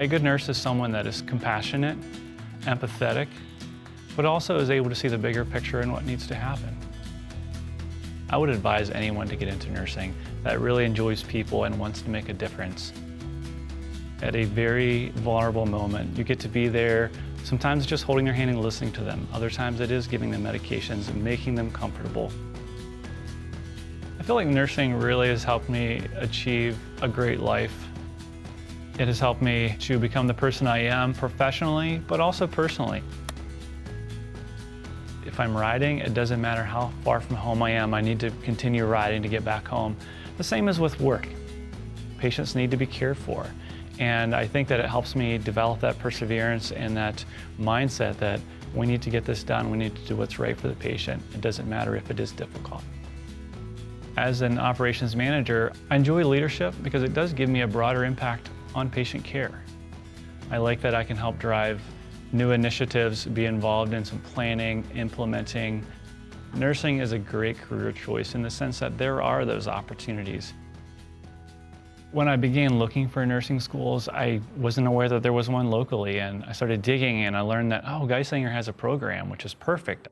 A good nurse is someone that is compassionate, empathetic, but also is able to see the bigger picture and what needs to happen. I would advise anyone to get into nursing that really enjoys people and wants to make a difference. At a very vulnerable moment, you get to be there, sometimes just holding their hand and listening to them. Other times it is giving them medications and making them comfortable. I feel like nursing really has helped me achieve a great life. It has helped me to become the person I am professionally, but also personally. If I'm riding, it doesn't matter how far from home I am, I need to continue riding to get back home. The same as with work. Patients need to be cared for. And I think that it helps me develop that perseverance and that mindset that we need to get this done, we need to do what's right for the patient. It doesn't matter if it is difficult. As an operations manager, I enjoy leadership because it does give me a broader impact on patient care. I like that I can help drive new initiatives, be involved in some planning, implementing. Nursing is a great career choice in the sense that there are those opportunities. When I began looking for nursing schools, I wasn't aware that there was one locally, and I started digging and I learned that, oh, Geisinger has a program, which is perfect.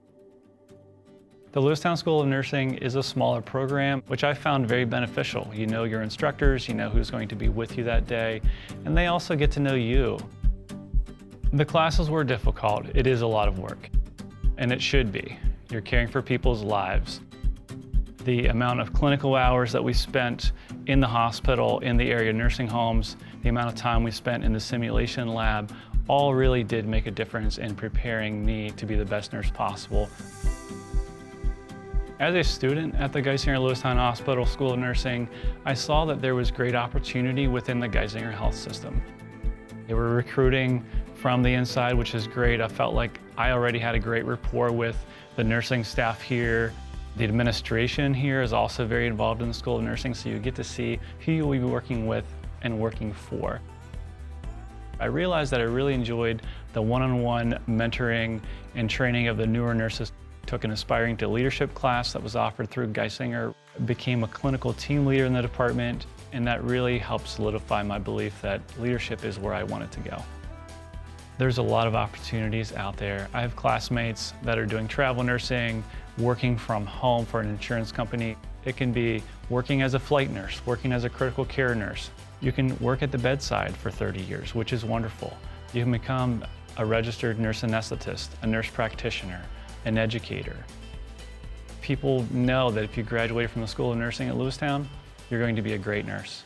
The Lewistown School of Nursing is a smaller program, which I found very beneficial. You know your instructors, you know who's going to be with you that day, and they also get to know you. The classes were difficult. It is a lot of work, and it should be. You're caring for people's lives. The amount of clinical hours that we spent in the hospital, in the area nursing homes, the amount of time we spent in the simulation lab, all really did make a difference in preparing me to be the best nurse possible. As a student at the Geisinger Lewistown Hospital School of Nursing, I saw that there was great opportunity within the Geisinger health system. They were recruiting from the inside, which is great. I felt like I already had a great rapport with the nursing staff here. The administration here is also very involved in the School of Nursing, so you get to see who you will be working with and working for. I realized that I really enjoyed the one-on-one mentoring and training of the newer nurses. Took an Aspiring to Leadership class that was offered through Geisinger, became a clinical team leader in the department, and that really helped solidify my belief that leadership is where I wanted to go. There's a lot of opportunities out there. I have classmates that are doing travel nursing, working from home for an insurance company. It can be working as a flight nurse, working as a critical care nurse. You can work at the bedside for 30 years, which is wonderful. You can become a registered nurse anesthetist, a nurse practitioner, an educator. People know that if you graduate from the School of Nursing at Lewistown, you're going to be a great nurse.